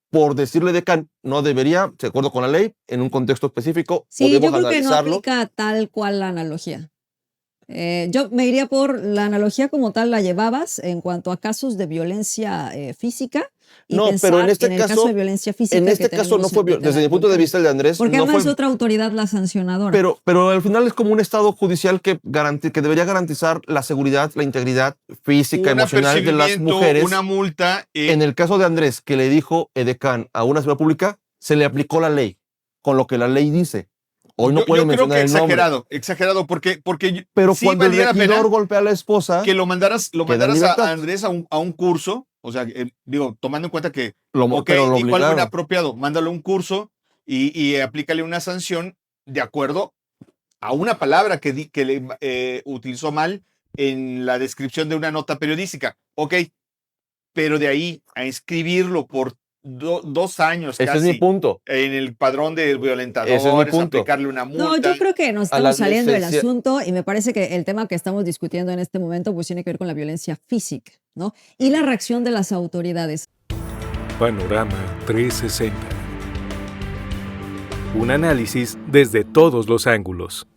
por decirle decán, no debería, de acuerdo con la ley, en un contexto específico, Sí, yo podemos creo que no analizarlo. aplica tal cual la analogía. Yo me iría por la analogía como tal la llevabas en cuanto a casos de violencia física y No, pero pensar en el caso de violencia en física que este caso no tenemos fue, en desde mi punto de Volcán. vista el de Andrés, Porque no además es fue, otra autoridad la sancionadora. pero al final es como un estado judicial que debería garantizar la seguridad, la integridad física, Un emocional de las apercibimiento, mujeres. una multa. En el caso de Andrés, que le dijo edecán a una ciudad pública, se le aplicó la ley, con lo que la ley dice. Hoy no puede Yo creo mencionar que el nombre. exagerado, porque Pero sí cuando el valía la pena regidor golpea a la esposa, que lo mandaras queda en a libertad. Andrés a un curso, o sea, digo, tomando en cuenta que, Pero lo igual fue obligaron. inapropiado, mándalo a un curso y aplícale una sanción de acuerdo a una palabra que le utilizó mal en la descripción de una nota periodística. Ok, pero de ahí a inscribirlo por 2 años Ese es mi casi punto. en el padrón de Ese es mi violentadores, punto. aplicarle una multa. No, yo creo que nos A la estamos saliendo del necesidad- asunto y me parece que el tema que estamos discutiendo en este momento pues tiene que ver con la violencia física, ¿no? Y la reacción de las autoridades. Panorama 360. Un análisis desde todos los ángulos.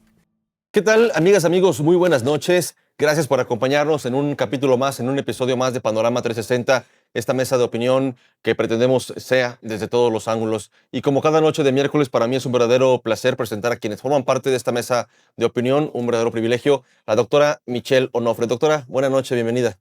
¿Qué tal, amigas, amigos? Muy buenas noches. Gracias por acompañarnos en un capítulo más, en un episodio más de Panorama 360, esta mesa de opinión que pretendemos sea desde todos los ángulos. Y como cada noche de miércoles, para mí es un verdadero placer presentar a quienes forman parte de esta mesa de opinión, un verdadero privilegio, la doctora Michelle Onofre. Doctora, buenas noches, bienvenida.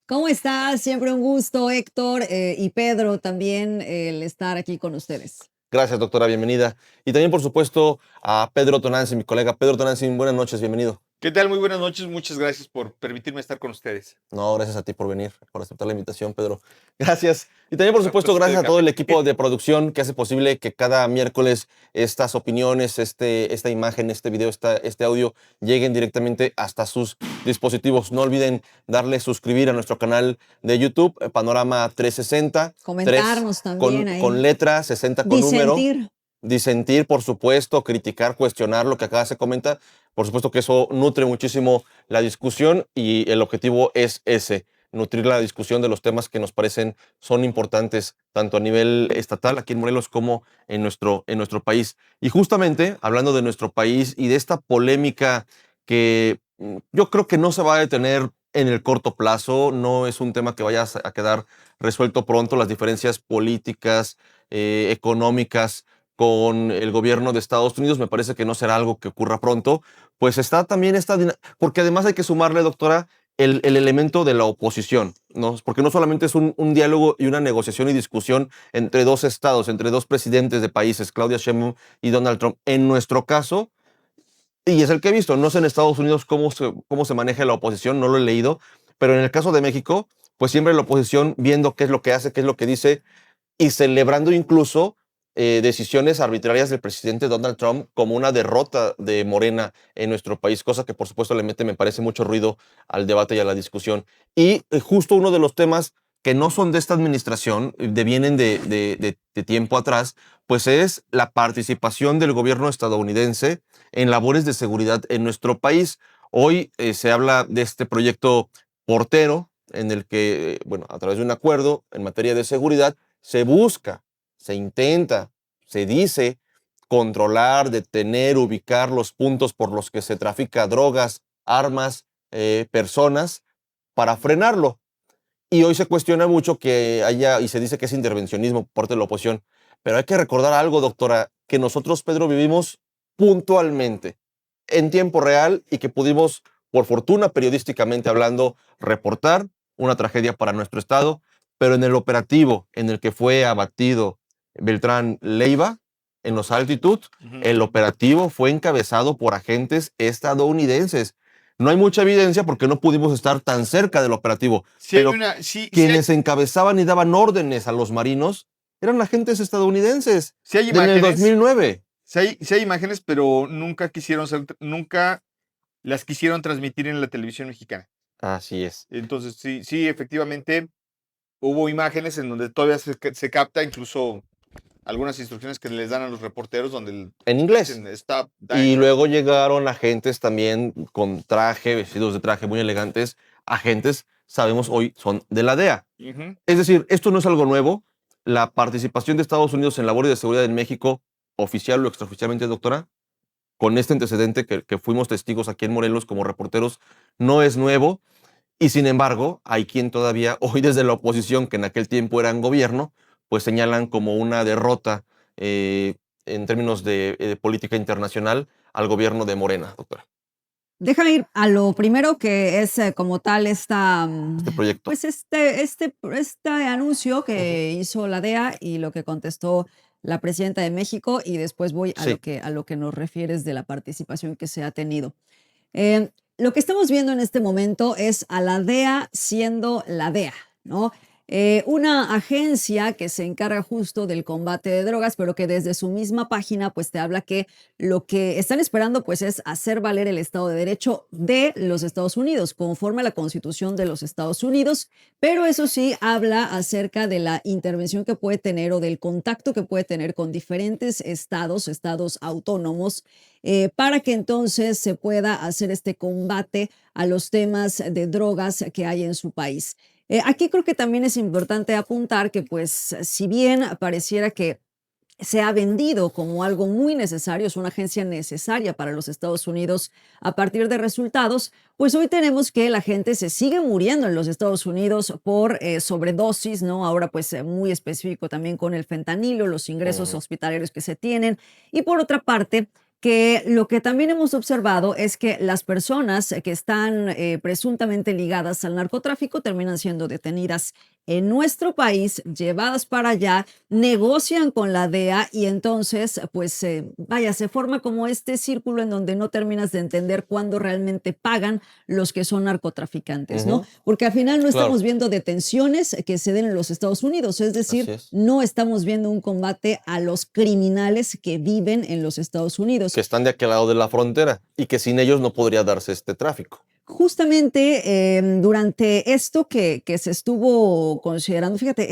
¿Cómo estás? Siempre un gusto, Héctor, y Pedro también el estar aquí con ustedes. Gracias, doctora, bienvenida. Y también, por supuesto, a Pedro Tonantzin, mi colega. Pedro Tonantzin, buenas noches, bienvenido. ¿Qué tal? Muy buenas noches, muchas gracias por permitirme estar con ustedes. No, gracias a ti por venir, por aceptar la invitación, Pedro. Gracias. Y también, por supuesto, Pues, gracias a todo el equipo de producción que hace posible que cada miércoles estas opiniones, esta imagen, este video, este audio lleguen directamente hasta sus dispositivos. No olviden darle suscribir a nuestro canal de YouTube, Panorama 360. Comentarnos también ahí. Con letra, 60 con número. Disentir. Disentir, por supuesto, criticar, cuestionar lo que acá se comenta. Por supuesto que eso nutre muchísimo la discusión y el objetivo es ese, nutrir la discusión de los temas que nos parecen son importantes tanto a nivel estatal aquí en Morelos como en nuestro país. Y justamente hablando de nuestro país y de esta polémica que yo creo que no se va a detener en el corto plazo, no es un tema que vaya a quedar resuelto pronto, las diferencias políticas, económicas, con el gobierno de Estados Unidos, me parece que no será algo que ocurra pronto, pues está también porque además hay que sumarle, doctora, el elemento de la oposición, ¿no? Porque no solamente es un diálogo y una negociación y discusión entre dos estados, entre dos presidentes de países, Claudia Sheinbaum y Donald Trump. En nuestro caso, y es el que he visto, no sé en Estados Unidos cómo se maneja la oposición, no lo he leído, pero en el caso de México, pues siempre la oposición viendo qué es lo que hace, qué es lo que dice, y celebrando incluso decisiones arbitrarias del presidente Donald Trump como una derrota de Morena en nuestro país, cosa que por supuesto le mete, me parece, mucho ruido al debate y a la discusión. Y justo uno de los temas que no son de esta administración, vienen de tiempo atrás, pues es la participación del gobierno estadounidense en labores de seguridad en nuestro país. Hoy se habla de este proyecto Portero, en el que, bueno, a través de un acuerdo en materia de seguridad, se busca, se intenta, se dice controlar, detener, ubicar los puntos por los que se trafica drogas, armas, personas, para frenarlo. Y hoy se cuestiona mucho que haya, y se dice que es intervencionismo por parte de la oposición, pero hay que recordar algo, doctora, que nosotros, Pedro, vivimos puntualmente, en tiempo real, y que pudimos, por fortuna, periodísticamente hablando, reportar una tragedia para nuestro estado, pero en el operativo en el que fue abatido Beltrán Leiva, en los Altitud, el operativo fue encabezado por agentes estadounidenses. No hay mucha evidencia porque no pudimos estar tan cerca del operativo, pero quienes encabezaban y daban órdenes a los marinos eran agentes estadounidenses en el 2009. Sí hay imágenes, pero nunca las quisieron transmitir en la televisión mexicana. Así es. Entonces, sí, efectivamente, hubo imágenes en donde todavía se capta incluso algunas instrucciones que les dan a los reporteros donde en inglés. Y luego llegaron agentes también con traje, vestidos de traje muy elegantes, agentes, sabemos hoy, son de la DEA. Es decir, esto no es algo nuevo. la participación de Estados Unidos en labores de seguridad en México, oficial o extraoficialmente, doctora, con este antecedente que fuimos testigos aquí en Morelos como reporteros, no es nuevo. Y sin embargo, hay quien todavía hoy desde la oposición, que en aquel tiempo eran gobierno, pues señalan como una derrota en términos de política internacional al gobierno de Morena, doctora, Déjame ir a lo primero que es como tal este proyecto. pues este anuncio que hizo la DEA y lo que contestó la presidenta de México y después voy a Sí. a lo que nos refieres de la participación que se ha tenido. Lo que estamos viendo en este momento es a la DEA siendo la DEA, ¿no? Una agencia que se encarga justo del combate de drogas, pero que desde su misma página pues te habla que lo que están esperando pues es hacer valer el Estado de Derecho de los Estados Unidos, conforme a la Constitución de los Estados Unidos, pero eso sí habla acerca de la intervención que puede tener o del contacto que puede tener con diferentes estados autónomos, para que entonces se pueda hacer este combate a los temas de drogas que hay en su país. Aquí creo que también es importante apuntar que, pues, si bien pareciera que se ha vendido como algo muy necesario, es una agencia necesaria para los Estados Unidos a partir de resultados, pues hoy tenemos que la gente se sigue muriendo en los Estados Unidos por sobredosis, ¿no? Ahora pues muy específico también con el fentanilo, los ingresos hospitalarios que se tienen. Y por otra parte, que lo que también hemos observado es que las personas que están presuntamente ligadas al narcotráfico terminan siendo detenidas en nuestro país, llevadas para allá, negocian con la DEA y entonces, pues, vaya, se forma como este círculo en donde no terminas de entender cuándo realmente pagan los que son narcotraficantes, ¿no? Porque al final no Claro. estamos viendo detenciones que se den en los Estados Unidos, es decir, Así es. no estamos viendo un combate a los criminales que viven en los Estados Unidos. Que están de aquel lado de la frontera y que sin ellos no podría darse este tráfico. Justamente durante esto que se estuvo considerando, fíjate,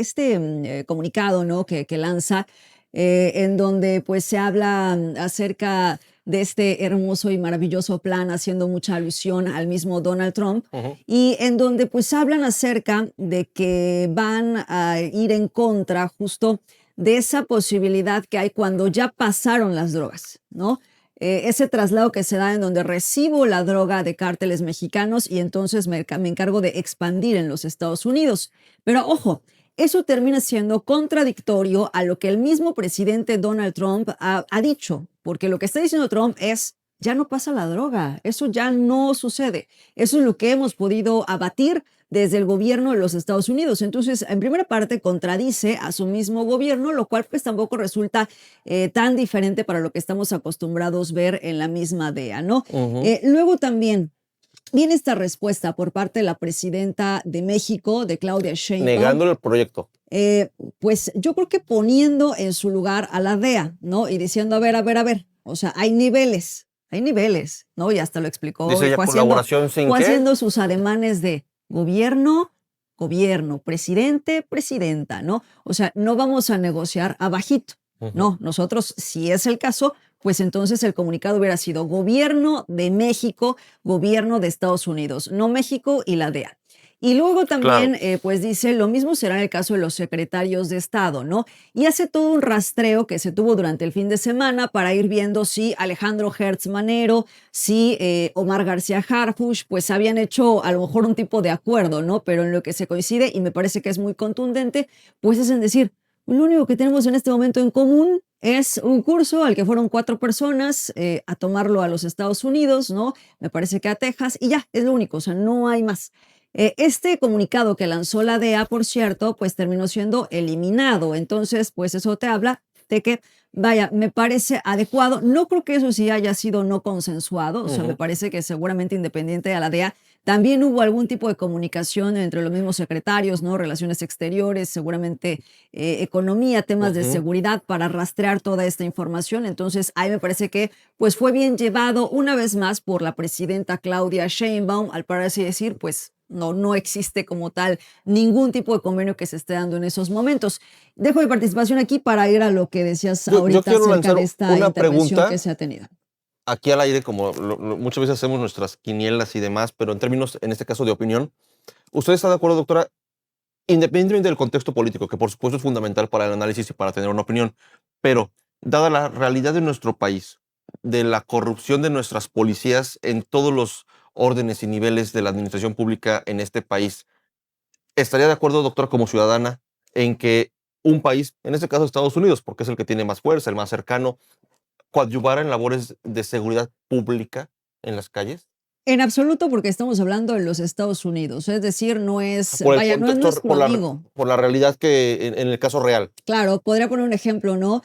comunicado, ¿no? que lanza, en donde pues se habla acerca de este hermoso y maravilloso plan, haciendo mucha alusión al mismo Donald Trump, y en donde pues hablan acerca de que van a ir en contra justo de esa posibilidad que hay cuando ya pasaron las drogas, ¿no? Ese traslado que se da en donde recibo la droga de cárteles mexicanos y entonces me encargo de expandir en los Estados Unidos. Pero ojo, eso termina siendo contradictorio a lo que el mismo presidente Donald Trump ha dicho, porque lo que está diciendo Trump es, ya no pasa la droga, eso ya no sucede. Eso es lo que hemos podido abatir desde el gobierno de los Estados Unidos. Entonces, en primera parte, contradice a su mismo gobierno, lo cual pues tampoco resulta tan diferente para lo que estamos acostumbrados a ver en la misma DEA, ¿no? Luego también viene esta respuesta por parte de la presidenta de México, de Claudia Sheinbaum. Negándole el proyecto. Pues yo creo que poniendo en su lugar a la DEA, ¿no? Y diciendo, a ver, o sea, hay niveles, ¿no? Y hasta lo explicó. Dice ella, colaboración sin fue qué. haciendo sus ademanes de gobierno, presidente, presidenta, ¿no? O sea, no vamos a negociar abajito. No, nosotros, si es el caso, pues entonces el comunicado hubiera sido gobierno de México, gobierno de Estados Unidos, no México y la DEA. Y luego también, pues dice, lo mismo será en el caso de los secretarios de Estado, ¿no? Y hace todo un rastreo que se tuvo durante el fin de semana para ir viendo si Alejandro Hertz Manero, si Omar García Harfuch, pues habían hecho a lo mejor un tipo de acuerdo, ¿no? Pero en lo que se coincide, y me parece que es muy contundente, pues es en decir, lo único que tenemos en este momento en común es un curso al que fueron 4 personas a tomarlo a los Estados Unidos, ¿no? Me parece que a Texas, y ya, es lo único, o sea, no hay más. Este comunicado que lanzó la DEA, por cierto, pues terminó siendo eliminado. Entonces, pues eso te habla de que, vaya, me parece adecuado. No creo que eso sí haya sido no consensuado. O sea, me parece que seguramente independiente de la DEA, también hubo algún tipo de comunicación entre los mismos secretarios, ¿no? Relaciones exteriores, seguramente economía, temas de seguridad para rastrear toda esta información. Entonces, ahí me parece que pues fue bien llevado una vez más por la presidenta Claudia Sheinbaum, al parecer decir, pues no existe como tal ningún tipo de convenio que se esté dando en esos momentos. Dejo mi participación aquí para ir a lo que decías ahorita quiero acerca lanzar de esta una intervención pregunta que se ha tenido. Aquí al aire, como muchas veces hacemos nuestras quinielas y demás, pero en términos, en este caso, de opinión, ¿usted está de acuerdo, doctora, independientemente del contexto político, que por supuesto es fundamental para el análisis y para tener una opinión, pero dada la realidad de nuestro país, de la corrupción de nuestras policías en todos los órdenes y niveles de la administración pública en este país, ¿estaría de acuerdo, doctora, como ciudadana, en que un país, en este caso Estados Unidos, porque es el que tiene más fuerza, el más cercano, coadyuvara en labores de seguridad pública en las calles? En absoluto, porque estamos hablando de los Estados Unidos, es decir, no es, Por el vaya, no es contexto, nuestro amigo. por la realidad que en el caso real. Claro, podría poner un ejemplo, ¿no?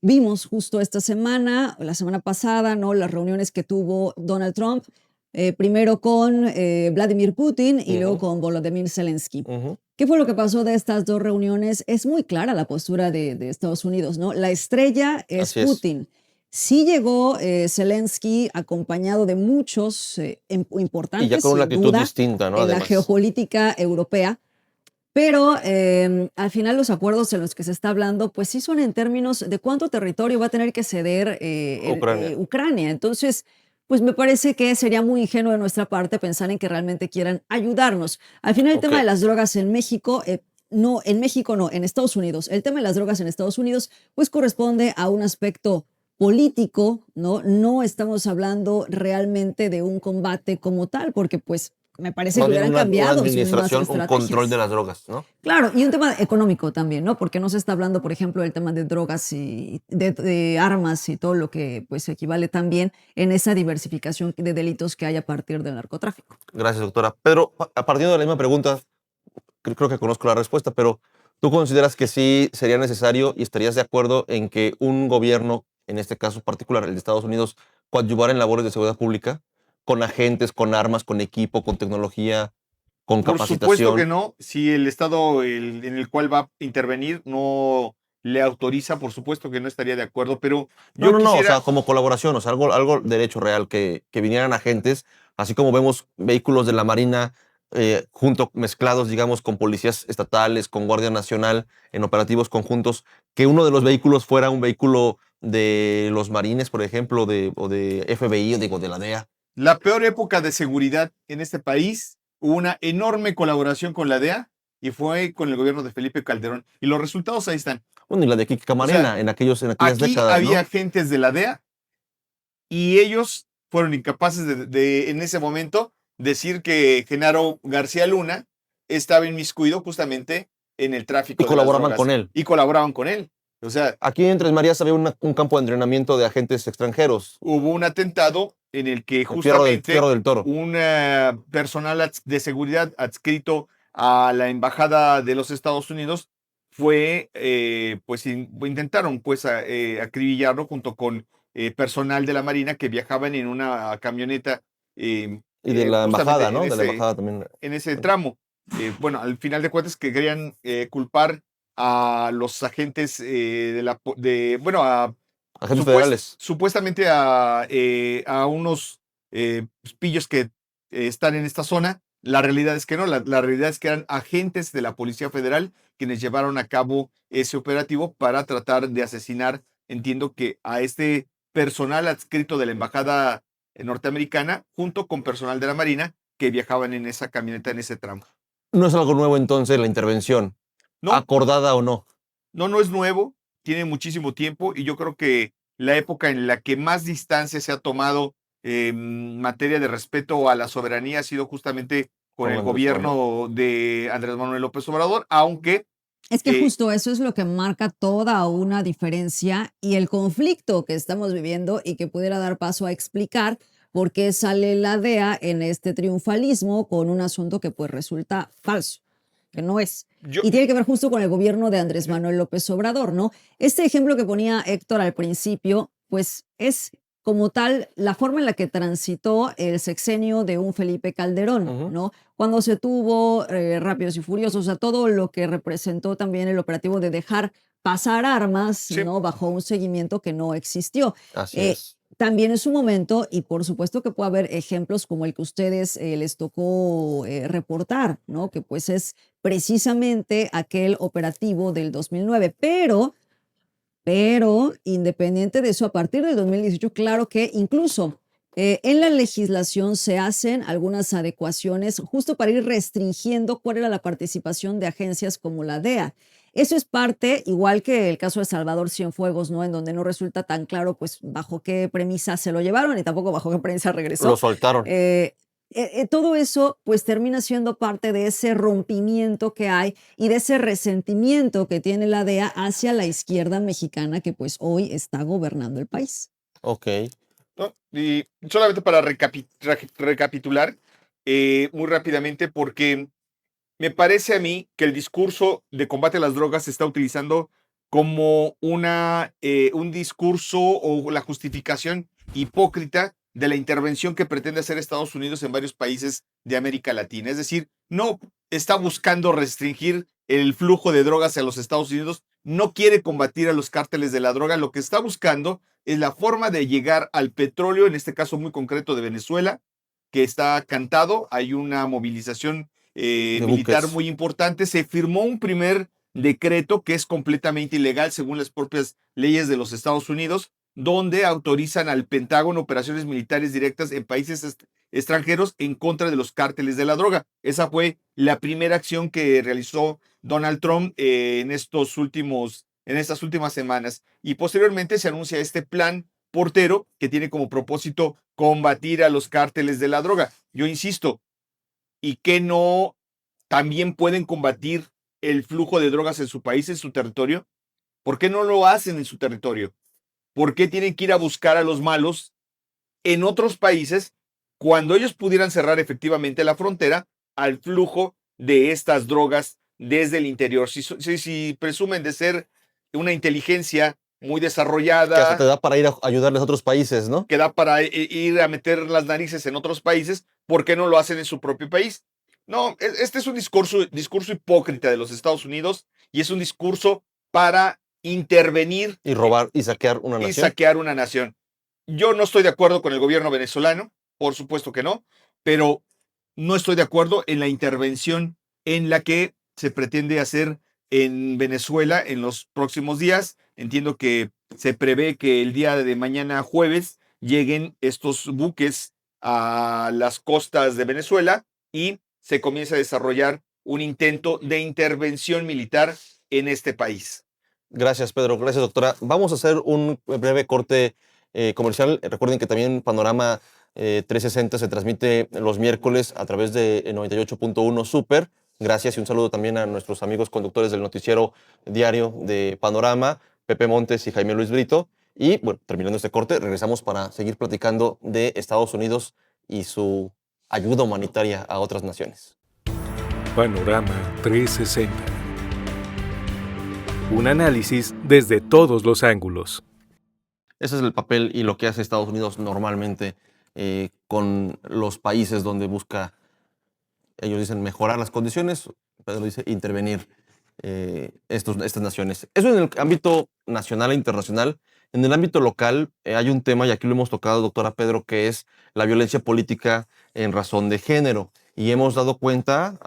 Vimos justo esta semana, o la semana pasada, ¿no? Las reuniones que tuvo Donald Trump, primero con Vladimir Putin y luego Ujú, con Volodymyr Zelensky. ujú. ¿Qué fue lo que pasó de estas dos reuniones? Es muy clara la postura de Estados Unidos, ¿no? La estrella es Así es. Putin. Sí llegó Zelensky acompañado de muchos Y ya importantes, con una sin actitud duda, distinta, ¿no? en la Además. geopolítica europea, pero al final los acuerdos en los que se está hablando, pues sí son en términos de cuánto territorio va a tener que ceder Ucrania. Ucrania. Entonces, pues me parece que sería muy ingenuo de nuestra parte pensar en que realmente quieran ayudarnos. Al final el Ok. tema de las drogas en México, no, en México no, en Estados Unidos. El tema de las drogas en Estados Unidos, pues corresponde a un aspecto político, ¿no? No estamos hablando realmente de un combate como tal, porque pues me parece Más que bien hubieran una cambiado sus mismas administración, un control de estrategias. las drogas, ¿no? Claro, y un tema económico también, ¿no? Porque no se está hablando, por ejemplo, del tema de drogas y de armas y todo lo que pues equivale también en esa diversificación de delitos que hay a partir del narcotráfico. Gracias, doctora. Pedro, partiendo de la misma pregunta, creo que conozco la respuesta, pero ¿tú consideras que sí sería necesario y estarías de acuerdo en que un gobierno, en este caso particular, el de Estados Unidos, coadyuvara en labores de seguridad pública? Con agentes, con armas, con equipo, con tecnología, con Por supuesto que capacitación. no. Si el estado en el cual va a intervenir no le autoriza, por supuesto que no estaría de acuerdo, pero No, yo no, no, o sea, quisiera, como colaboración, o sea, algo derecho real, que vinieran agentes, así como vemos vehículos de la Marina mezclados, digamos, con policías estatales, con Guardia Nacional, en operativos conjuntos, que uno de los vehículos fuera un vehículo de los Marines, por ejemplo, o de FBI, o digo, de la DEA. la peor época de seguridad en este país, hubo una enorme colaboración con la DEA y fue con el gobierno de Felipe Calderón. Y los resultados ahí están. Bueno, y la de Kiki O sea, Camarena, en aquellas aquí décadas, había ¿no? agentes de la DEA y ellos fueron incapaces en ese momento decir que Genaro García Luna estaba inmiscuido justamente en el Y tráfico de las colaboraban con drogas él. y colaboraban con él. O sea, Aquí en Tres Marías había un campo de entrenamiento de agentes extranjeros, hubo un atentado en el que el justamente Fierro del Toro. un personal de seguridad adscrito a la embajada de los Estados Unidos fue, pues intentaron pues acribillarlo junto con personal de la Marina que viajaban en una camioneta Y de la justamente embajada, ¿no? De la embajada también. en ese tramo. Bueno, al final de cuentas que querían culpar a los agentes bueno, a Agentes federales. supuestamente a unos pillos que están en esta zona. La realidad es que no, la realidad es que eran agentes de la Policía Federal quienes llevaron a cabo ese operativo para tratar de asesinar, entiendo que a este personal adscrito de la Embajada norteamericana, junto con personal de la Marina que viajaban en esa camioneta en ese tramo. No es algo nuevo entonces la intervención, No, acordada o no. no es nuevo, tiene muchísimo tiempo y yo creo que la época en la que más distancia se ha tomado en materia de respeto a la soberanía ha sido justamente con Con el Andrés Manuel. gobierno de Andrés Manuel López Obrador, aunque Es que eh, justo eso es lo que marca toda una diferencia y el conflicto que estamos viviendo y que pudiera dar paso a explicar por qué sale la DEA en este triunfalismo con un asunto que pues resulta falso, que no es. yo, Y tiene que ver justo con el gobierno de Andrés Manuel López Obrador, ¿no? Este ejemplo que ponía Héctor al principio, pues es como tal la forma en la que transitó el sexenio de un Felipe Calderón, Ujú. ¿no? Cuando se tuvo Rápidos y Furiosos, o sea, todo lo que representó también el operativo de dejar pasar armas, sí, ¿no? Bajo un seguimiento que no existió. Así Eh, es. También en su momento, y por supuesto que puede haber ejemplos como el que ustedes les tocó reportar, ¿no? Que pues es precisamente aquel operativo del 2009, pero independiente de eso, a partir del 2018, claro que incluso En la legislación se hacen algunas adecuaciones justo para ir restringiendo cuál era la participación de agencias como la DEA. Eso es parte, igual que el caso de Salvador Cienfuegos, ¿no? En donde no resulta tan claro, pues, bajo qué premisa se lo llevaron y tampoco bajo qué premisa Lo regresó. soltaron. Todo eso, pues, termina siendo parte de ese rompimiento que hay y de ese resentimiento que tiene la DEA hacia la izquierda mexicana que, pues, hoy está gobernando el país. Ok. ¿No? Y solamente para recapitular muy rápidamente, porque me parece a mí que el discurso de combate a las drogas se está utilizando como un discurso o la justificación hipócrita de la intervención que pretende hacer Estados Unidos en varios países de América Latina. Es decir, no está buscando restringir el flujo de drogas a los Estados Unidos, no quiere combatir a los cárteles de la droga, lo que está buscando es la forma de llegar al petróleo, en este caso muy concreto de Venezuela, que está cantado, hay una movilización De militar buques. muy importante. Se firmó un primer decreto que es completamente ilegal según las propias leyes de los Estados Unidos, donde autorizan al Pentágono operaciones militares directas en países extranjeros en contra de los cárteles de la droga. Esa fue la primera acción que realizó Donald Trump en estas últimas semanas. Y posteriormente se anuncia este plan portero que tiene como propósito combatir a los cárteles de la droga. Yo insisto, y que no también pueden combatir el flujo de drogas en su país, en su territorio. ¿Por qué no lo hacen en su territorio? ¿Por qué tienen que ir a buscar a los malos en otros países cuando ellos pudieran cerrar efectivamente la frontera al flujo de estas drogas desde el interior? Si presumen de ser una inteligencia muy Que hasta desarrollada, te da para ir a ayudarles a otros países, ¿no? que da para ir a meter las narices en otros países, ¿por qué no lo hacen en su propio país? No, este es un discurso hipócrita de los Estados Unidos y es un discurso para intervenir Y robar y saquear una y nación. saquear una nación. Yo no estoy de acuerdo con el gobierno venezolano, por supuesto que no, pero no estoy de acuerdo en la intervención en la que se pretende hacer en Venezuela en los próximos días. Entiendo que se prevé que el día de mañana jueves lleguen estos buques a las costas de Venezuela y se comienza a desarrollar un intento de intervención militar en este país. Gracias, Pedro. Gracias, doctora. Vamos a hacer un breve corte comercial. Recuerden que también Panorama 360 se transmite los miércoles a través de 98.1 Super. Gracias y un saludo también a nuestros amigos conductores del noticiero diario de Panorama, Pepe Montes y Jaime Luis Brito. Y bueno, terminando este corte, regresamos para seguir platicando de Estados Unidos y su ayuda humanitaria a otras naciones. Panorama 360. Un análisis desde todos los ángulos. Ese es el papel y lo que hace Estados Unidos normalmente con los países donde busca, ellos dicen mejorar las condiciones, Pedro dice intervenir estas naciones. Eso en el ámbito nacional e internacional. En el ámbito local hay un tema, y aquí lo hemos tocado, doctora Pedro, que es la violencia política en razón de género. Y hemos dado cuenta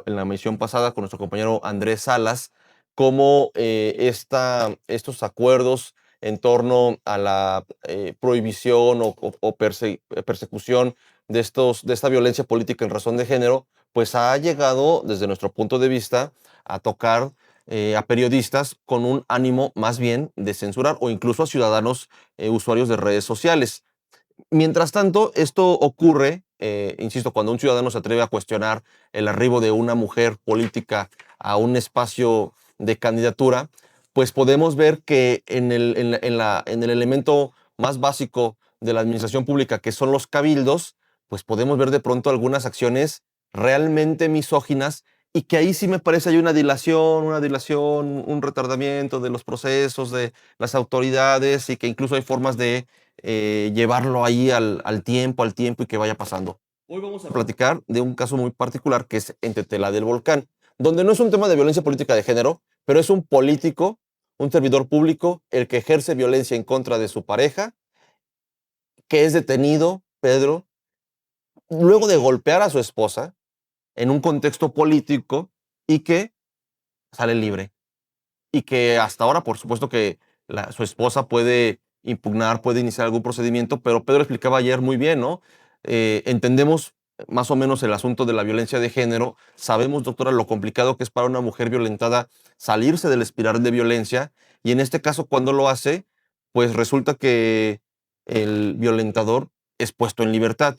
en la emisión pasada con nuestro compañero Andrés Salas, cómo estos acuerdos en torno a la prohibición o persecución de esta violencia política en razón de género, pues ha llegado, desde nuestro punto de vista, a tocar a periodistas con un ánimo más bien de censurar o incluso a ciudadanos usuarios de redes sociales. Mientras tanto, esto ocurre, insisto, cuando un ciudadano se atreve a cuestionar el arribo de una mujer política a un espacio de candidatura, pues podemos ver que en el elemento más básico de la administración pública, que son los cabildos, pues podemos ver de pronto algunas acciones realmente misóginas y que ahí sí me parece hay una dilación, un retardamiento de los procesos de las autoridades y que incluso hay formas de llevarlo ahí al tiempo y que vaya pasando. Hoy vamos a platicar de un caso muy particular que es en Tetela del Volcán, donde no es un tema de violencia política de género, pero es un político, un servidor público, el que ejerce violencia en contra de su pareja, que es detenido, Pedro, luego de golpear a su esposa en un contexto político y que sale libre. Y que hasta ahora, por supuesto que su esposa puede impugnar, puede iniciar algún procedimiento, pero Pedro explicaba ayer muy bien, ¿no? Entendemos más o menos el asunto de la violencia de género. Sabemos, doctora, lo complicado que es para una mujer violentada salirse del espiral de violencia, y en este caso, cuando lo hace, pues resulta que el violentador es puesto en libertad.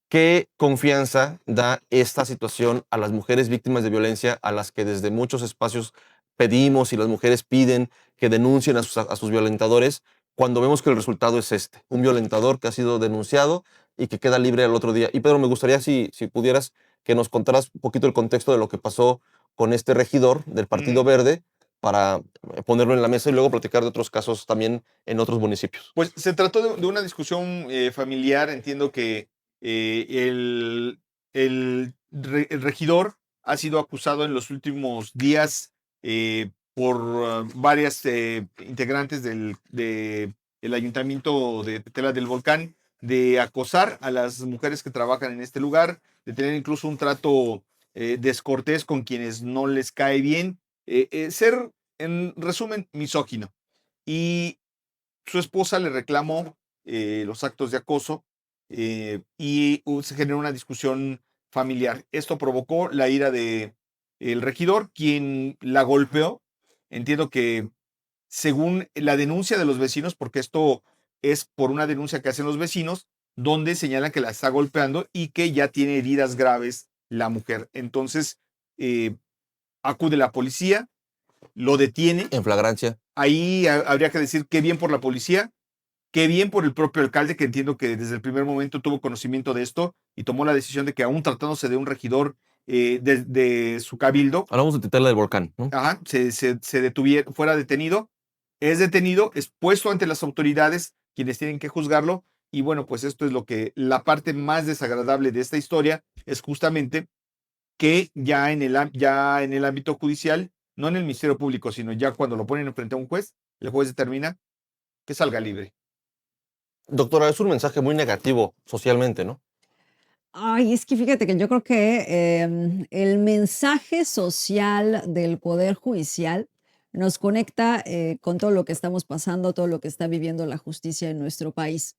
¿Qué confianza da esta situación a las mujeres víctimas de violencia, a las que desde muchos espacios pedimos y las mujeres piden que denuncien a sus violentadores, cuando vemos que el resultado es este, un violentador que ha sido denunciado y que queda libre al otro día? Y Pedro, me gustaría si pudieras que nos contaras un poquito el contexto de lo que pasó con este regidor del Partido Verde, para ponerlo en la mesa y luego platicar de otros casos también en otros municipios. Pues se trató de una discusión familiar. Entiendo que el regidor ha sido acusado en los últimos días por varias integrantes del ayuntamiento de Tetela del Volcán, de acosar a las mujeres que trabajan en este lugar, de tener incluso un trato descortés con quienes no les cae bien, ser, en resumen, misógino. Y su esposa le reclamó los actos de acoso y se generó una discusión familiar. Esto provocó la ira del regidor, quien la golpeó. Entiendo que, según la denuncia de los vecinos, porque esto es por una denuncia que hacen los vecinos, donde señalan que la está golpeando y que ya tiene heridas graves la mujer. Entonces, acude la policía, lo detiene. En flagrancia. Ahí habría que decir qué bien por la policía, qué bien por el propio alcalde, que entiendo que desde el primer momento tuvo conocimiento de esto y tomó la decisión de que, aún tratándose de un regidor de su cabildo, Hablamos de Tetela del Volcán, ¿no? ajá, se detuviera, fuera detenido. Es detenido, es puesto ante las autoridades, quienes tienen que juzgarlo. Y bueno, pues esto es la parte más desagradable de esta historia, es justamente que ya en el ámbito judicial, no en el Ministerio Público, sino ya cuando lo ponen frente a un juez, el juez determina que salga libre. Doctora, es un mensaje muy negativo socialmente, ¿no? Ay, es que fíjate que yo creo que el mensaje social del Poder Judicial nos conecta con todo lo que estamos pasando, todo lo que está viviendo la justicia en nuestro país.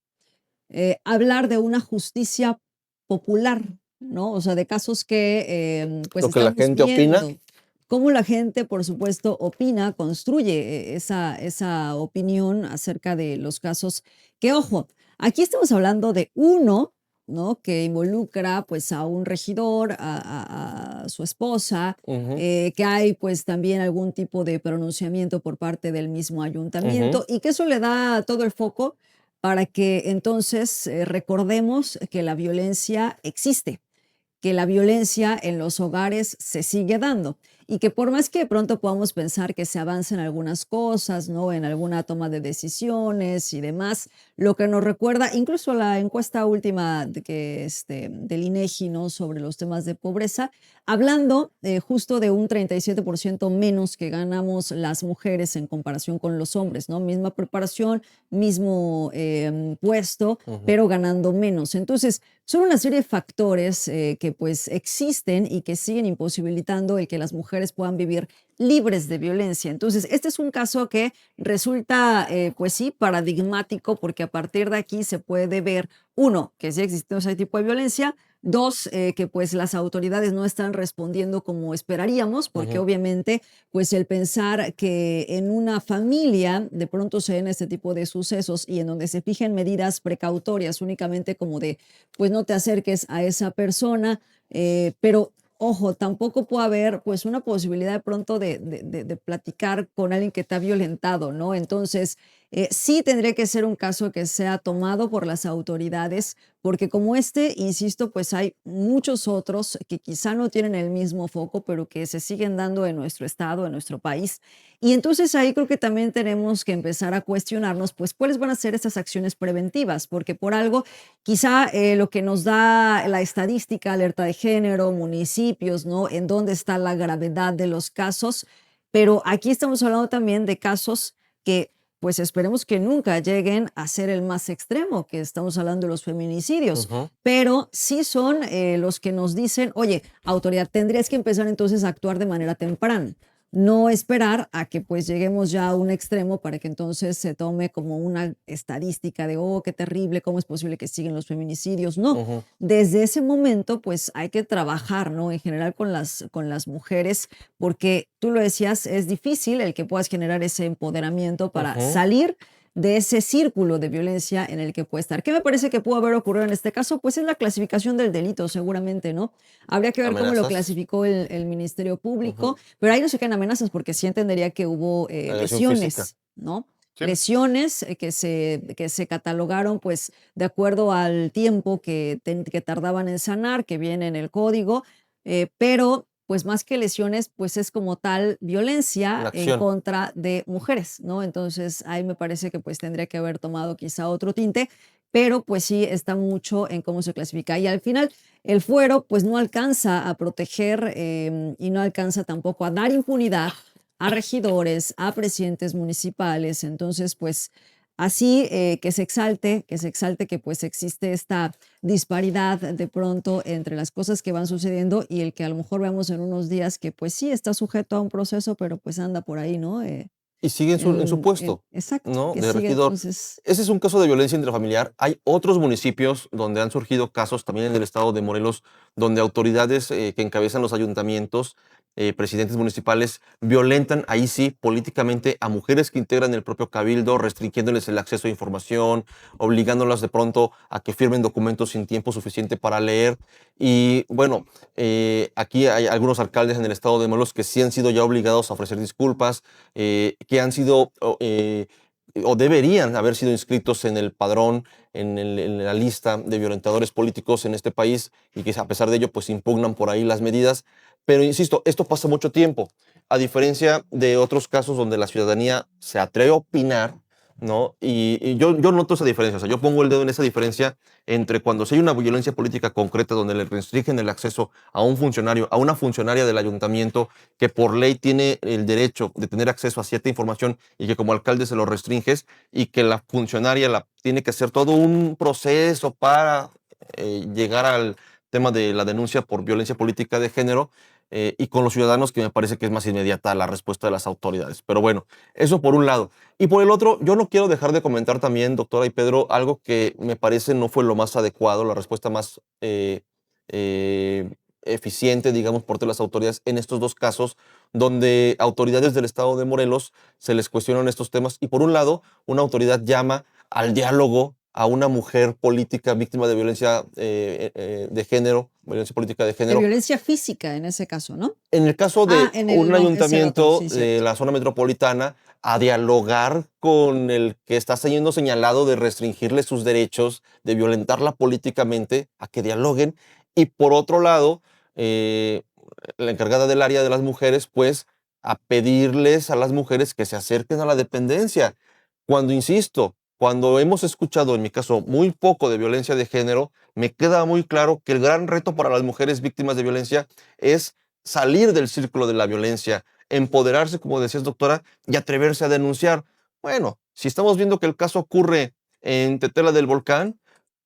Hablar de una justicia popular, ¿no? O sea, de casos que pues Lo que la estamos gente opina. viendo, cómo la gente, por supuesto, opina, construye esa opinión acerca de los casos que, ojo, aquí estamos hablando de uno, ¿no? Que involucra pues a un regidor, a su esposa, Ujú, que hay pues también algún tipo de pronunciamiento por parte del mismo ayuntamiento ujú. y que eso le da todo el foco para que entonces recordemos que la violencia existe, que la violencia en los hogares se sigue dando y que por más que de pronto podamos pensar que se avanza en algunas cosas, ¿no? En alguna toma de decisiones y demás, lo que nos recuerda incluso la encuesta última del INEGI, ¿no? Sobre los temas de pobreza, hablando justo de un 37% menos que ganamos las mujeres en comparación con los hombres, ¿no? Misma preparación, mismo puesto, pero ganando menos. Entonces, son una serie de factores que pues existen y que siguen imposibilitando el que las mujeres puedan vivir libres de violencia. Entonces, este es un caso que resulta, pues sí, paradigmático, porque a partir de aquí se puede ver, uno, que sí existe ese tipo de violencia; dos, que pues las autoridades no están respondiendo como esperaríamos, porque obviamente pues el pensar que en una familia de pronto se den este tipo de sucesos y en donde se fijen medidas precautorias únicamente como de pues no te acerques a esa persona, pero ojo, tampoco puede haber pues una posibilidad de pronto de platicar con alguien que te ha violentado, ¿no? Entonces, sí tendría que ser un caso que sea tomado por las autoridades, porque como insisto, pues hay muchos otros que quizá no tienen el mismo foco, pero que se siguen dando en nuestro estado, en nuestro país. Y entonces ahí creo que también tenemos que empezar a cuestionarnos, pues, cuáles van a ser estas acciones preventivas, porque por algo, quizá lo que nos da la estadística, alerta de género, municipios, ¿no? En dónde está la gravedad de los casos, pero aquí estamos hablando también de casos que pues esperemos que nunca lleguen a ser el más extremo, que estamos hablando de los feminicidios, pero sí son los que nos dicen, oye, autoridad, tendrías que empezar entonces a actuar de manera temprana, no esperar a que pues lleguemos ya a un extremo para que entonces se tome como una estadística de, oh, qué terrible, cómo es posible que siguen los feminicidios. No, Ujú. desde ese momento pues hay que trabajar, ¿no? En general con las mujeres, porque tú lo decías, es difícil el que puedas generar ese empoderamiento para Ujú. salir de ese círculo de violencia en el que puede estar. ¿Qué me parece que pudo haber ocurrido en este caso? Pues es la clasificación del delito, seguramente, ¿no? Habría que ver cómo lo Amenazas. clasificó el Ministerio Público, Ujú. pero ahí no se quedan amenazas porque sí entendería que hubo Agresión física. lesiones, ¿no? Sí. Lesiones que se catalogaron pues de acuerdo al tiempo que tardaban en sanar, que viene en el código, pero pues más que lesiones, pues es como tal La violencia en acción. contra de mujeres, ¿no? Entonces ahí me parece que pues tendría que haber tomado quizá otro tinte, pero pues sí está mucho en cómo se clasifica. Y al final el fuero pues no alcanza a proteger y no alcanza tampoco a dar impunidad a regidores, a presidentes municipales. Entonces pues así que se exalte que pues existe esta disparidad de pronto entre las cosas que van sucediendo y el que a lo mejor vemos en unos días que pues sí está sujeto a un proceso, pero pues anda por ahí, ¿no? Y sigue en su puesto, Exacto, ¿no? que De sigue regidor. entonces. Ese es un caso de violencia intrafamiliar. Hay otros municipios donde han surgido casos, también en el estado de Morelos, donde autoridades que encabezan los ayuntamientos, presidentes municipales, violentan, ahí sí, políticamente a mujeres que integran el propio cabildo, restringiéndoles el acceso a información, obligándolas de pronto a que firmen documentos sin tiempo suficiente para leer. Y bueno, aquí hay algunos alcaldes en el estado de Morelos que sí han sido ya obligados a ofrecer disculpas, que han sido o deberían haber sido inscritos en el padrón, en la lista de violentadores políticos en este país y que a pesar de ello pues impugnan por ahí las medidas. Pero insisto, esto pasa mucho tiempo, a diferencia de otros casos donde la ciudadanía se atreve a opinar, ¿no? Y yo noto esa diferencia, o sea, yo pongo el dedo en esa diferencia entre cuando sí hay una violencia política concreta donde le restringen el acceso a un funcionario, a una funcionaria del ayuntamiento que por ley tiene el derecho de tener acceso a cierta información y que como alcalde se lo restringes y que la funcionaria tiene que hacer todo un proceso para llegar al tema de la denuncia por violencia política de género, y con los ciudadanos que me parece que es más inmediata la respuesta de las autoridades. Pero bueno, eso por un lado. Y por el otro, yo no quiero dejar de comentar también, doctora y Pedro, algo que me parece no fue lo más adecuado, la respuesta más eh, eficiente, digamos, por parte de las autoridades en estos dos casos, donde autoridades del estado de Morelos se les cuestionan estos temas y por un lado, una autoridad llama al diálogo a una mujer política víctima de violencia de género, violencia política de De género. violencia física en ese caso, ¿no? En el caso Ah, de un no, es el otro, ayuntamiento sí, de cierto. la zona metropolitana, a dialogar con el que está siendo señalado de restringirle sus derechos, de violentarla políticamente, a que dialoguen. Y por otro lado, eh, la encargada del área de las mujeres, pues, a pedirles a las mujeres que se acerquen a la dependencia. Cuando, insisto, cuando hemos escuchado, en mi caso, muy poco de violencia de género, me queda muy claro que el gran reto para las mujeres víctimas de violencia es salir del círculo de la violencia, empoderarse, como decías, doctora, y atreverse a denunciar. Bueno, si estamos viendo que el caso ocurre en Tetela del Volcán,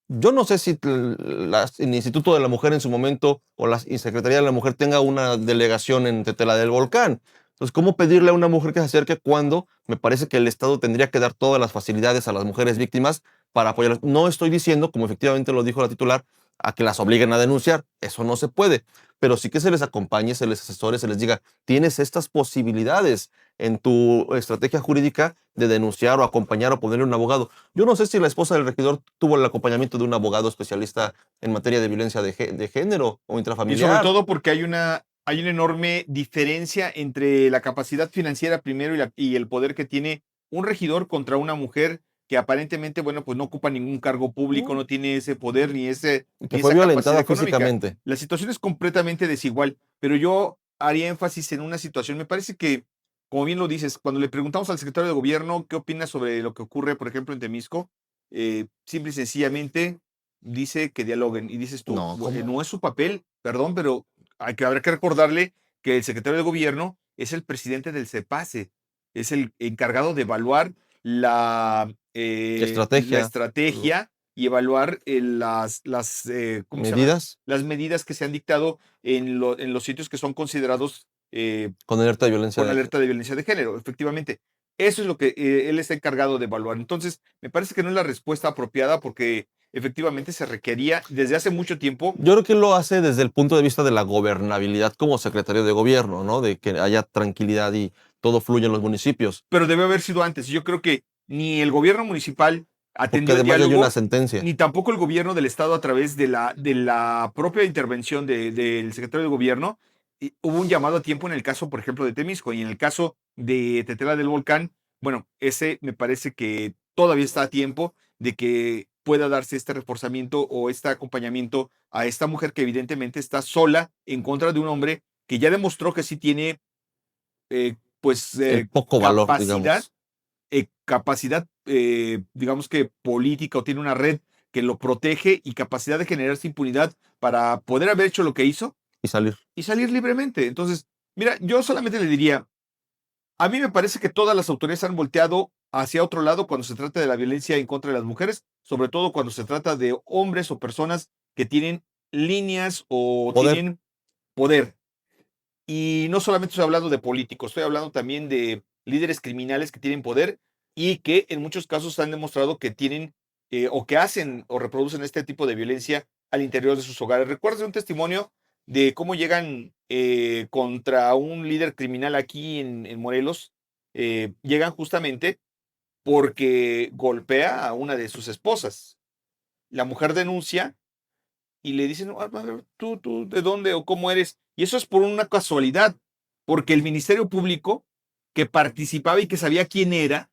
yo no sé si el Instituto de la Mujer en su momento o la Secretaría de la Mujer tenga una delegación en Tetela del Volcán. Entonces, ¿cómo pedirle a una mujer que se acerque cuando me parece que el Estado tendría que dar todas las facilidades a las mujeres víctimas para apoyarlas? No estoy diciendo, como efectivamente lo dijo la titular, a que las obliguen a denunciar. Eso no se puede. Pero sí que se les acompañe, se les asesore, se les diga, tienes estas posibilidades en tu estrategia jurídica de denunciar o acompañar o ponerle un abogado. Yo no sé si la esposa del regidor tuvo el acompañamiento de un abogado especialista en materia de violencia de género o Y sobre intrafamiliar. todo porque hay una enorme diferencia entre la capacidad financiera primero y el poder que tiene un regidor contra una mujer que aparentemente, bueno, pues no ocupa ningún cargo público, ¿No? no tiene ese poder Y que ni fue esa capacidad violentada económica. físicamente. La situación es completamente desigual, pero yo haría énfasis en una situación. Me parece que, como bien lo dices, cuando le preguntamos al secretario de gobierno qué opina sobre lo que ocurre, por ejemplo, en Temisco, simple y sencillamente dice que dialoguen. Y dices tú, No, ¿cómo? no es su papel, perdón, pero habrá que recordarle que el secretario de gobierno es el presidente del CEPACE, es el encargado de evaluar la Estrategia, estrategia y evaluar ¿cómo se llama? medidas. Las medidas que se han dictado en los sitios que son considerados Con alerta de violencia. con alerta de violencia de género, efectivamente. Eso es lo que él está encargado de evaluar. Entonces, me parece que no es la respuesta apropiada porque efectivamente se requería desde hace mucho tiempo. Yo creo que lo hace desde el punto de vista de la gobernabilidad como secretario de gobierno, ¿no? De que haya tranquilidad y todo fluya en los municipios. Pero debe haber sido antes. Yo creo que ni el gobierno municipal Porque atendió el además hay diálogo, una sentencia. ni tampoco el gobierno del estado a través de la propia intervención del secretario de gobierno. Y hubo un llamado a tiempo en el caso, por ejemplo, de Temisco, y en el caso de Tetela del Volcán, bueno, ese me parece que todavía está a tiempo de que pueda darse este reforzamiento o este acompañamiento a esta mujer que evidentemente está sola en contra de un hombre que ya demostró que sí tiene, pues, Poco valor, capacidad, digamos. digamos que política, o tiene una red que lo protege y capacidad de generarse impunidad para poder haber hecho lo que hizo Y salir. y salir libremente. Entonces, mira, yo solamente le diría, a mí me parece que todas las autoridades han volteado hacia otro lado cuando se trata de la violencia en contra de las mujeres, sobre todo cuando se trata de hombres o personas que tienen líneas o Poder. tienen poder. Y no solamente estoy hablando de políticos, estoy hablando también de líderes criminales que tienen poder y que en muchos casos han demostrado que tienen o que hacen o reproducen este tipo de violencia al interior de sus hogares. Recuerdo un testimonio de cómo llegan contra un líder criminal aquí en Morelos. Llegan justamente porque golpea a una de sus esposas. La mujer denuncia y le dicen, "Ah, a ver, tú, ¿de dónde o cómo eres?". Y eso es por una casualidad, porque el Ministerio Público, que participaba y que sabía quién era,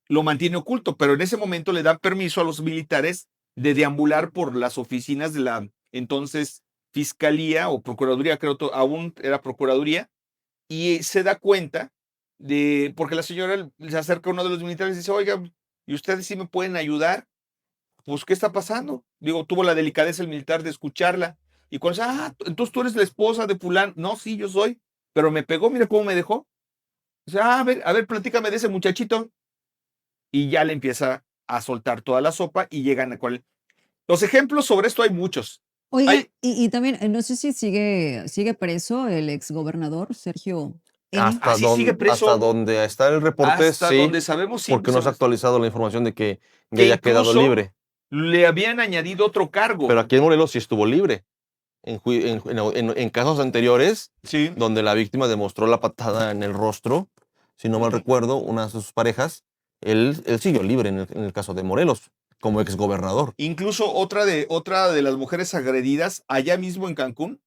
lo mantiene oculto, pero en ese momento le dan permiso a los militares de deambular por las oficinas de la entonces Fiscalía o Procuraduría, creo que aún era Procuraduría, y se da cuenta porque la señora se acerca a uno de los militares y dice, oiga, ¿y ustedes sí me pueden ayudar? Pues, ¿qué está pasando? Digo, tuvo la delicadeza el militar de escucharla. Y cuando dice, entonces tú eres la esposa de fulano. No, sí, yo soy. Pero me pegó, mira cómo me dejó. Dice, a ver, platícame de ese muchachito. Y ya le empieza a soltar toda la sopa y llegan a cual. Los ejemplos sobre esto hay muchos. Oiga, Hay, y también, no sé si sigue preso el exgobernador Sergio N. sí sigue preso. Hasta donde está el reporte, Hasta sí, donde sabemos, sí. porque no se ha actualizado la información de que ya Que haya quedado incluso libre. le habían añadido otro cargo. Pero aquí en Morelos sí estuvo libre. En casos anteriores, Sí. donde la víctima demostró la patada en el rostro, si no mal recuerdo, una de sus parejas, él siguió libre en el caso de Morelos, como exgobernador. Incluso otra de las mujeres agredidas allá mismo en Cancún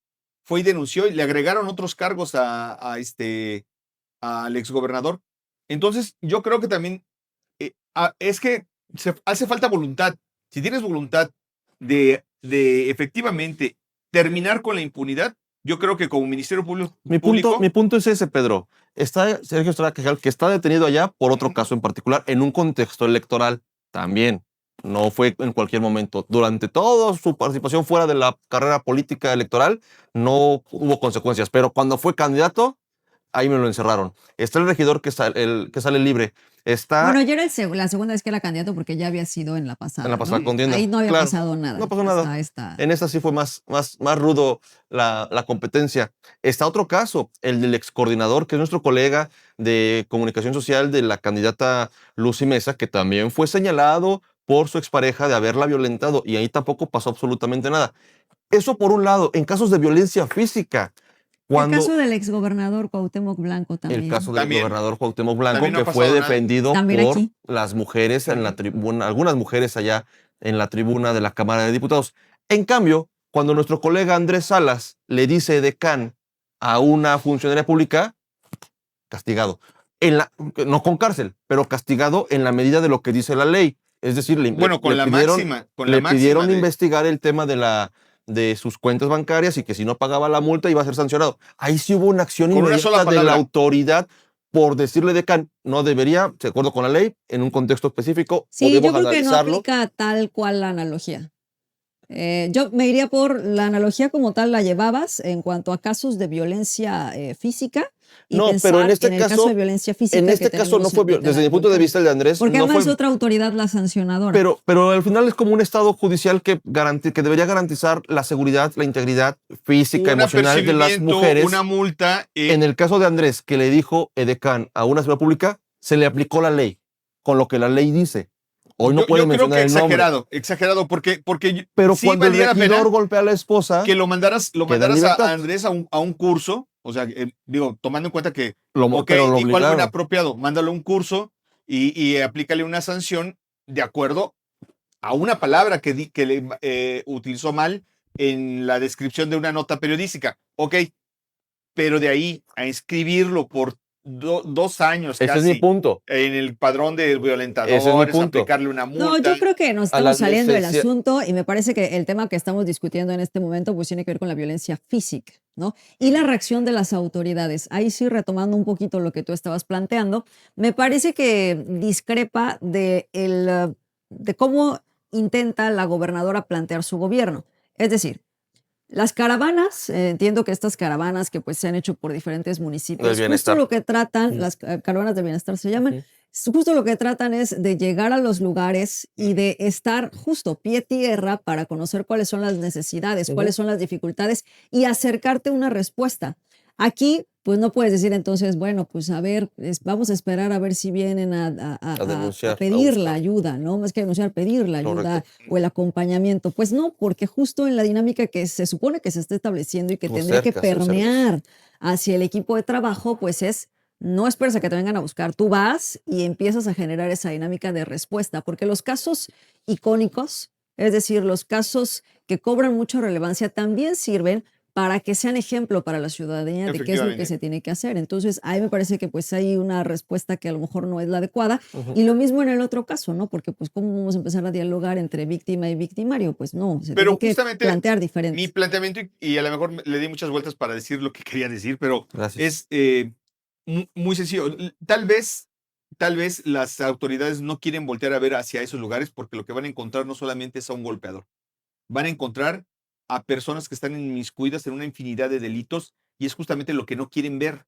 fue y denunció y le agregaron otros cargos al exgobernador. Entonces, yo creo que también es que hace falta voluntad. Si tienes voluntad de efectivamente terminar con la impunidad, yo creo que como Ministerio Público. Mi punto es ese, Pedro. Está Sergio Estrada Quejal, que está detenido allá por otro caso en particular, en un contexto electoral también. No fue en cualquier momento. Durante toda su participación fuera de la carrera política electoral, no hubo consecuencias. Pero cuando fue candidato, ahí me lo encerraron. Está el regidor que sale libre. Está Bueno, ya era la segunda vez que era candidato porque ya había sido en la pasada. en la pasada ¿no? contienda. Ahí no había Claro, pasado nada. no pasó nada. En esta sí fue más rudo la competencia. Está otro caso, el del excoordinador, que es nuestro colega de comunicación social de la candidata Lucy Mesa, que también fue señalado por su expareja de haberla violentado y ahí tampoco pasó absolutamente nada. Eso por un lado, en casos de violencia física. El caso del exgobernador Cuauhtémoc Blanco también. El caso del También. gobernador Cuauhtémoc Blanco, También no ha que fue pasado nada. defendido También por aquí. las mujeres en la tribuna, algunas mujeres allá en la tribuna de la Cámara de Diputados. En cambio, cuando nuestro colega Andrés Salas le dice decán a una funcionaria pública, castigado. No con cárcel, pero castigado en la medida de lo que dice la ley. Es decir, pidieron investigar el tema de sus cuentas bancarias y que si no pagaba la multa iba a ser sancionado. Ahí sí hubo una acción inmediata de la autoridad por decirle decán, no debería, de acuerdo con la ley, en un contexto específico, sí, podemos yo creo que no analizarlo. aplica tal cual la analogía. Yo me iría por la analogía como tal la llevabas en cuanto a casos de violencia física. y No, pero en pensar este en el caso caso, de violencia física. en que este caso no tenemos fue, en desde mi punto de Tlatelolco. vista el de Andrés, Porque no además fue, es otra autoridad la sancionadora. pero al final es como un estado judicial que debería garantizar la seguridad, la integridad física, Un emocional de las apercibimiento, mujeres. una multa. En el caso de Andrés, que le dijo edecán a una seguridad pública, se le aplicó la ley, con lo que la ley dice. Hoy no Yo puede creo mencionar que el nombre. exagerado, porque Pero sí cuando el valía la pena regidor golpea a la esposa, que lo mandaras queda en libertad. a Andrés a un curso, o sea, digo, tomando en cuenta que, Pero lo dijo algo obligaron. inapropiado, mándalo a un curso y aplícale una sanción de acuerdo a una palabra que le utilizó mal en la descripción de una nota periodística. Ok, pero de ahí a inscribirlo por 2 años Ese es mi casi punto. en el padrón de Ese es mi violentadores, punto. aplicarle una multa. No, yo creo que nos A la estamos saliendo del necesidad- asunto y me parece que el tema que estamos discutiendo en este momento pues tiene que ver con la violencia física, ¿no? Y la reacción de las autoridades. Ahí sí, retomando un poquito lo que tú estabas planteando, me parece que discrepa de cómo intenta la gobernadora plantear su gobierno. Es decir, las caravanas, entiendo que estas caravanas que pues se han hecho por diferentes municipios, Del justo bienestar. lo que tratan, Ujú. las caravanas del bienestar se llaman, Ujú. justo lo que tratan es de llegar a los lugares y de estar justo pie tierra para conocer cuáles son las necesidades, cuáles son las dificultades y acercarte a una respuesta. Aquí, pues no puedes decir entonces, bueno, pues a ver, vamos a esperar a ver si vienen A denunciar, a pedir la buscar. ayuda, ¿no? Más que denunciar, pedir la ayuda Correcto. o el acompañamiento. Pues no, porque justo en la dinámica que se supone que se está estableciendo y que Tú tendría que acercas el servicio. permear hacia el equipo de trabajo, pues es no esperes a que te vengan a buscar, tú vas y empiezas a generar esa dinámica de respuesta, porque los casos icónicos, es decir, los casos que cobran mucha relevancia, también sirven para que sean ejemplo para la ciudadanía de qué es lo que Efectivamente. se tiene que hacer. Entonces, ahí me parece que pues hay una respuesta que a lo mejor no es la adecuada. Ujú. Y lo mismo en el otro caso, ¿no? Porque pues cómo vamos a empezar a dialogar entre víctima y victimario, pues no, se Pero tiene que justamente plantear mi diferente. planteamiento, y a lo mejor le di muchas vueltas para decir lo que quería decir, pero Gracias. es muy sencillo. Tal vez las autoridades no quieren voltear a ver hacia esos lugares porque lo que van a encontrar no solamente es a un golpeador, van a encontrar a personas que están inmiscuidas en una infinidad de delitos y es justamente lo que no quieren ver.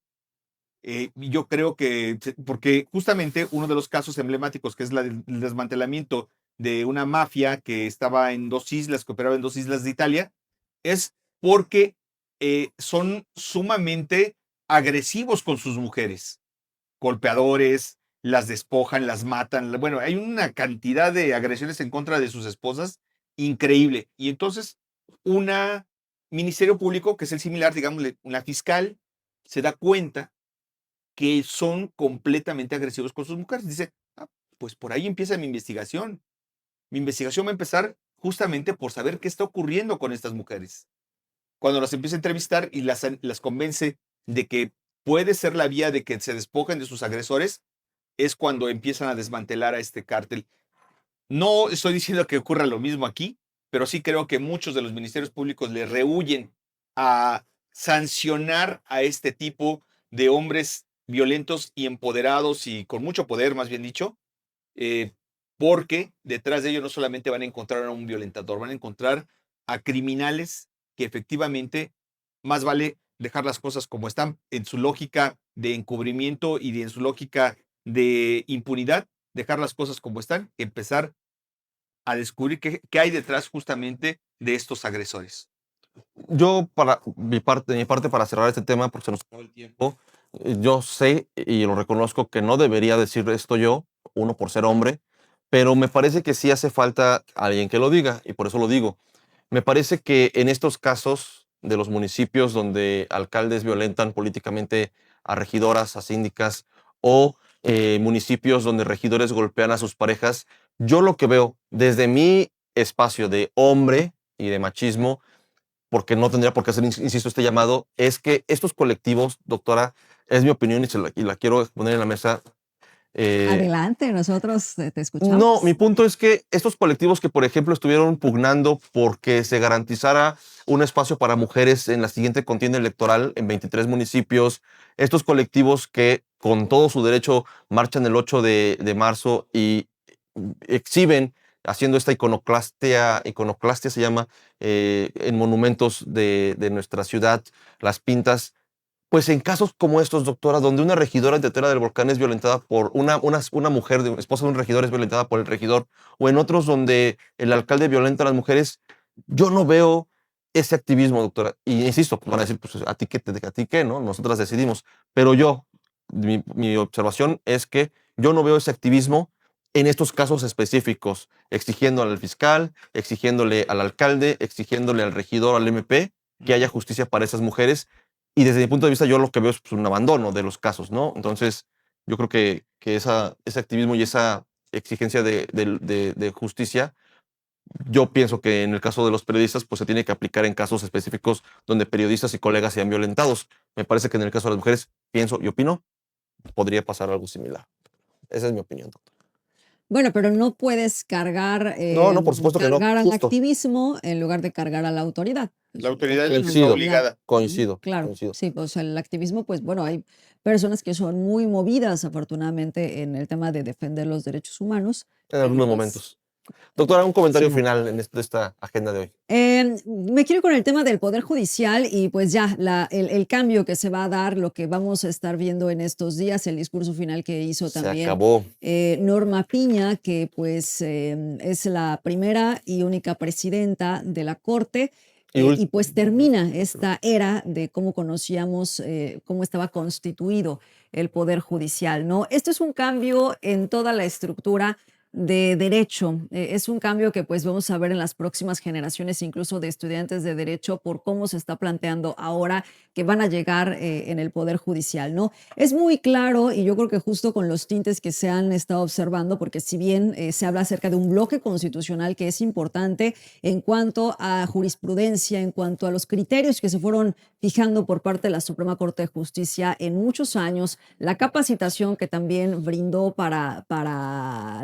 Yo creo que, porque justamente uno de los casos emblemáticos, que es el desmantelamiento de una mafia que estaba en 2 islas, que operaba en 2 islas de Italia, es porque son sumamente agresivos con sus mujeres, golpeadores, las despojan, las matan. Bueno, hay una cantidad de agresiones en contra de sus esposas increíble. Y entonces, una ministerio público, que es el similar, digámosle, una fiscal, se da cuenta que son completamente agresivos con sus mujeres. Dice, pues por ahí empieza mi investigación. Mi investigación va a empezar justamente por saber qué está ocurriendo con estas mujeres. Cuando las empieza a entrevistar y las convence de que puede ser la vía de que se despojen de sus agresores, es cuando empiezan a desmantelar a este cártel. No estoy diciendo que ocurra lo mismo aquí, pero sí creo que muchos de los ministerios públicos le rehuyen a sancionar a este tipo de hombres violentos y empoderados y con mucho poder, más bien dicho, eh, porque detrás de ellos no solamente van a encontrar a un violentador, van a encontrar a criminales que efectivamente más vale dejar las cosas como están en su lógica de encubrimiento y en su lógica de impunidad, dejar las cosas como están, empezar a descubrir qué hay detrás justamente de estos agresores. Yo, de mi parte, para cerrar este tema, porque se nos acaba el tiempo, yo sé y lo reconozco que no debería decir esto yo, uno por ser hombre, pero me parece que sí hace falta alguien que lo diga, y por eso lo digo. Me parece que en estos casos de los municipios donde alcaldes violentan políticamente a regidoras, a síndicas, o municipios donde regidores golpean a sus parejas, yo lo que veo desde mi espacio de hombre y de machismo, porque no tendría por qué hacer, insisto, este llamado, es que estos colectivos, doctora, es mi opinión y la quiero poner en la mesa. Adelante, nosotros te No, escuchamos. mi punto es que estos colectivos que, por ejemplo, estuvieron pugnando porque se garantizara un espacio para mujeres en la siguiente contienda electoral en 23 municipios, estos colectivos que con todo su derecho marchan el 8 de marzo y exhiben haciendo esta iconoclastia se llama, en monumentos de nuestra ciudad, las pintas. Pues en casos como estos, doctora, donde una regidora de Tetera del Volcán es violentada por una mujer, esposa de un regidor es violentada por el regidor, o en otros donde el alcalde violenta a las mujeres, yo no veo ese activismo, doctora. Y insisto, van a decir, pues a ti qué, ¿no? Nosotras decidimos. Pero mi observación es que yo no veo ese activismo en estos casos específicos, exigiendo al fiscal, exigiéndole al alcalde, exigiéndole al regidor, al MP, que haya justicia para esas mujeres. Y desde mi punto de vista, yo lo que veo es pues, un abandono de los casos, ¿no? Entonces, yo creo que ese activismo y esa exigencia de justicia, yo pienso que en el caso de los periodistas, pues se tiene que aplicar en casos específicos donde periodistas y colegas sean violentados. Me parece que en el caso de las mujeres, pienso y opino, podría pasar algo similar. Esa es mi opinión, doctor. Bueno, pero no puedes cargar, No, por supuesto que no, cargar al justo. activismo en lugar de cargar a la autoridad. La autoridad es la que está Coincido. obligada. Coincido. Claro, coincido. sí, pues el activismo, pues bueno, hay personas que son muy movidas, afortunadamente, en el tema de defender los derechos humanos. En algunos Pues, momentos. Doctora, un comentario sí. final en esta agenda de hoy. Me quiero ir con el tema del Poder Judicial y pues ya el cambio que se va a dar, lo que vamos a estar viendo en estos días, el discurso final que hizo Se también acabó. Norma Piña, que pues es la primera y única presidenta de la Corte. Y pues termina esta era de cómo conocíamos, cómo estaba constituido el Poder Judicial, ¿no? Esto es un cambio en toda la estructura de derecho. Es un cambio que pues vamos a ver en las próximas generaciones, incluso de estudiantes de derecho, por cómo se está planteando ahora que van a llegar en el Poder Judicial, ¿no? Es muy claro y yo creo que justo con los tintes que se han estado observando, porque si bien se habla acerca de un bloque constitucional que es importante en cuanto a jurisprudencia, en cuanto a los criterios que se fueron fijando por parte de la Suprema Corte de Justicia en muchos años, la capacitación que también brindó para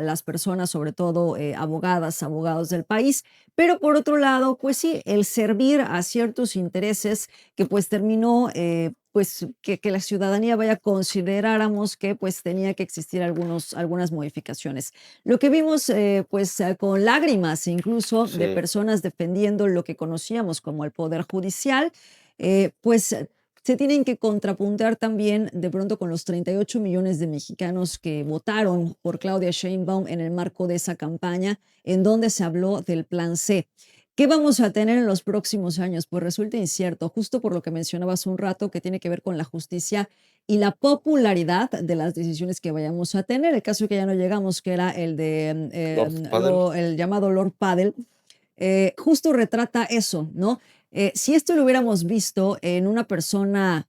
las personas, sobre todo abogadas, abogados del país, pero por otro lado, pues sí, el servir a ciertos intereses que pues terminó pues que la ciudadanía vaya consideráramos que pues tenía que existir algunas modificaciones. Lo que vimos pues con lágrimas incluso de Sí. personas defendiendo lo que conocíamos como el Poder Judicial, pues se tienen que contrapuntar también de pronto con los 38 millones de mexicanos que votaron por Claudia Sheinbaum en el marco de esa campaña en donde se habló del Plan C. ¿Qué vamos a tener en los próximos años? Pues resulta incierto, justo por lo que mencionabas un rato, que tiene que ver con la justicia y la popularidad de las decisiones que vayamos a tener. El caso que ya no llegamos, que era el de el llamado Lord Paddle, justo retrata eso, ¿no? Si esto lo hubiéramos visto en una persona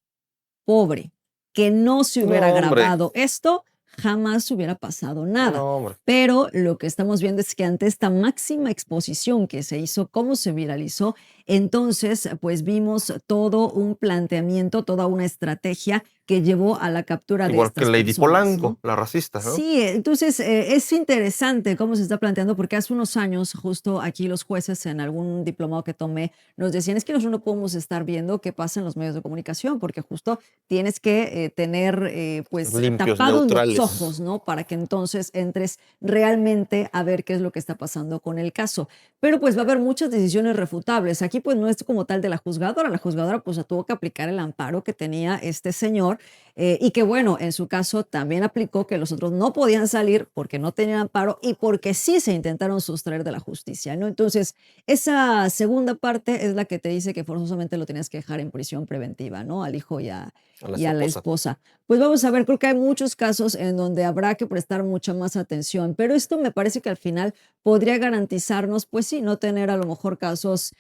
pobre que no se hubiera No, hombre. grabado esto, jamás hubiera pasado nada. No, hombre. Pero lo que estamos viendo es que ante esta máxima exposición que se hizo, cómo se viralizó, entonces pues vimos todo un planteamiento, toda una estrategia que llevó a la captura Igual de que estas Lady personas, Polanco, ¿no? la racista, ¿no? Sí, entonces es interesante cómo se está planteando, porque hace unos años, justo aquí los jueces en algún diplomado que tomé, nos decían, es que nosotros no podemos estar viendo qué pasa en los medios de comunicación, porque justo tienes que tener pues Limpios, tapados neutrales. los ojos, ¿no? Para que entonces entres realmente a ver qué es lo que está pasando con el caso. Pero pues va a haber muchas decisiones refutables. Aquí pues no es como tal de la juzgadora pues tuvo que aplicar el amparo que tenía este señor y que bueno, en su caso también aplicó que los otros no podían salir porque no tenían amparo y porque sí se intentaron sustraer de la justicia, ¿no? Entonces, esa segunda parte es la que te dice que forzosamente lo tenías que dejar en prisión preventiva, ¿no? Al hijo y a la esposa. Pues vamos a ver, creo que hay muchos casos en donde habrá que prestar mucha más atención, pero esto me parece que al final podría garantizarnos, pues sí, no tener a lo mejor casos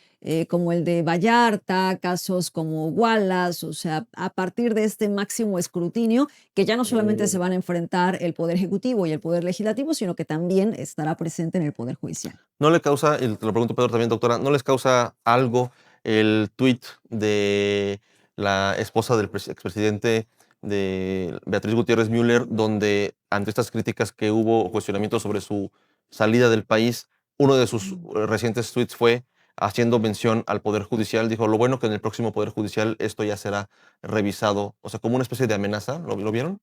como el de Vallarta, casos como Wallace, o sea, a partir de este máximo escrutinio, que ya no solamente se van a enfrentar el Poder Ejecutivo y el Poder Legislativo, sino que también estará presente en el Poder Judicial. ¿No le causa, y te lo pregunto Pedro también, doctora, no les causa algo el tuit de la esposa del expresidente de Beatriz Gutiérrez Müller, donde ante estas críticas que hubo o cuestionamientos sobre su salida del país, uno de sus recientes tweets fue haciendo mención al Poder Judicial, dijo, lo bueno que en el próximo Poder Judicial esto ya será revisado, o sea, como una especie de amenaza, ¿lo vieron?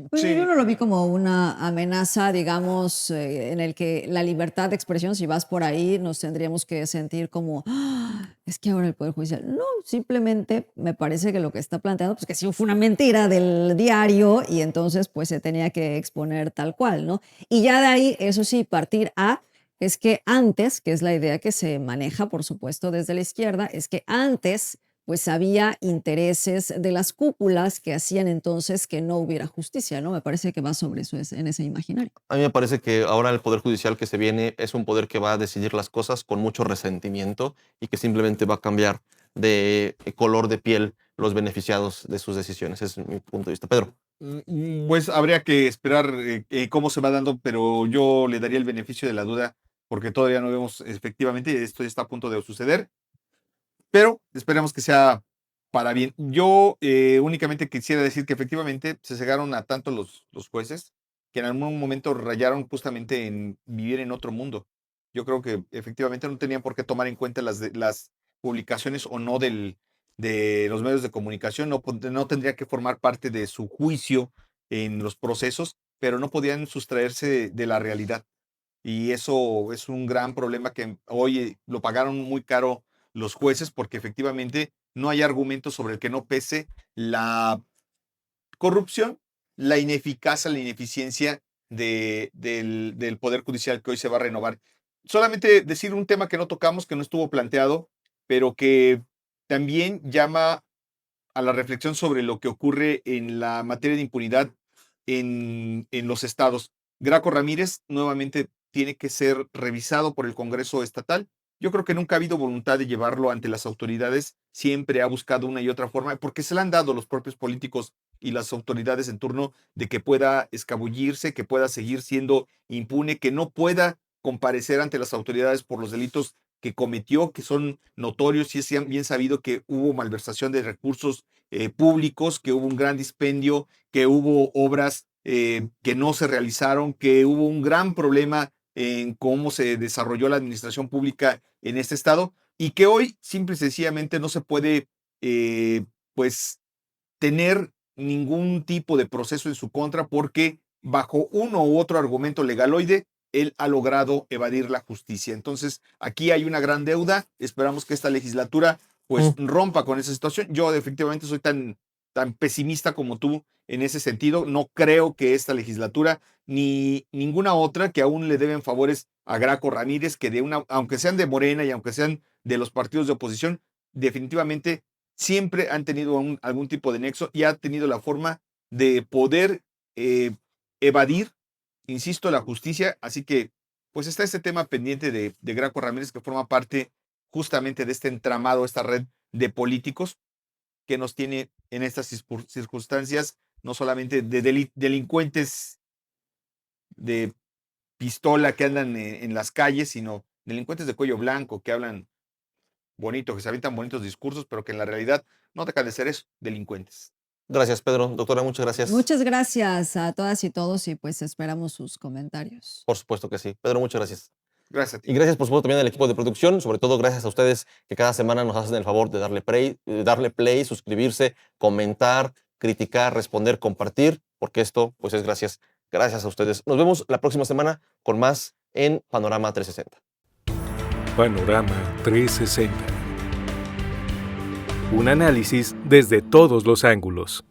Pues Sí. yo no lo vi como una amenaza, digamos, en el que la libertad de expresión, si vas por ahí, nos tendríamos que sentir como, "Ah, es que ahora el Poder Judicial". No, simplemente me parece que lo que está planteado, pues que sí fue una mentira del diario y entonces pues se tenía que exponer tal cual, ¿no? Y ya de ahí, eso sí, partir a, es que antes, que es la idea que se maneja, por supuesto, desde la izquierda, es que antes pues había intereses de las cúpulas que hacían entonces que no hubiera justicia, ¿no? Me parece que va sobre eso, en ese imaginario. A mí me parece que ahora el Poder Judicial que se viene es un poder que va a decidir las cosas con mucho resentimiento y que simplemente va a cambiar de color de piel los beneficiados de sus decisiones. Ese es mi punto de vista. Pedro. Pues habría que esperar cómo se va dando, pero yo le daría el beneficio de la duda porque todavía no vemos efectivamente, esto ya está a punto de suceder, pero esperemos que sea para bien. Yo únicamente quisiera decir que efectivamente se cegaron a tanto los jueces que en algún momento rayaron justamente en vivir en otro mundo. Yo creo que efectivamente no tenían por qué tomar en cuenta las publicaciones o no de los medios de comunicación, no tendría que formar parte de su juicio en los procesos, pero no podían sustraerse de la realidad. Y eso es un gran problema que hoy lo pagaron muy caro los jueces porque efectivamente no hay argumentos sobre el que no pese la corrupción, la ineficacia, la ineficiencia del Poder Judicial que hoy se va a renovar. Solamente decir un tema que no tocamos, que no estuvo planteado, pero que también llama a la reflexión sobre lo que ocurre en la materia de impunidad en los estados. Graco Ramírez nuevamente tiene que ser revisado por el Congreso estatal. Yo creo que nunca ha habido voluntad de llevarlo ante las autoridades, siempre ha buscado una y otra forma, porque se le han dado los propios políticos y las autoridades en turno de que pueda escabullirse, que pueda seguir siendo impune, que no pueda comparecer ante las autoridades por los delitos que cometió, que son notorios y es bien sabido que hubo malversación de recursos públicos, que hubo un gran dispendio, que hubo obras que no se realizaron, que hubo un gran problema en cómo se desarrolló la administración pública en este estado y que hoy simple y sencillamente no se puede pues tener ningún tipo de proceso en su contra porque bajo uno u otro argumento legaloide él ha logrado evadir la justicia. Entonces, aquí hay una gran deuda. Esperamos que esta legislatura pues rompa con esa situación. Yo efectivamente soy tan pesimista como tú en ese sentido. No creo que esta legislatura ni ninguna otra que aún le deben favores a Graco Ramírez, que aunque sean de Morena y aunque sean de los partidos de oposición, definitivamente siempre han tenido algún tipo de nexo y ha tenido la forma de poder evadir, insisto, la justicia. Así que, pues está este tema pendiente de Graco Ramírez, que forma parte justamente de este entramado, esta red de políticos que nos tiene en estas circunstancias, no solamente de delincuentes de pistola que andan en las calles, sino delincuentes de cuello blanco que hablan bonito, que se avientan bonitos discursos, pero que en la realidad no dejan de ser eso, delincuentes. Gracias, Pedro. Doctora, muchas gracias. Muchas gracias a todas y todos y pues esperamos sus comentarios. Por supuesto que sí. Pedro, muchas gracias. Gracias a ti. Y gracias, por supuesto, también al equipo de producción, sobre todo gracias a ustedes que cada semana nos hacen el favor de darle play, suscribirse, comentar, criticar, responder, compartir, porque esto pues es gracias a ustedes. Nos vemos la próxima semana con más en Panorama 360. Panorama 360. Un análisis desde todos los ángulos.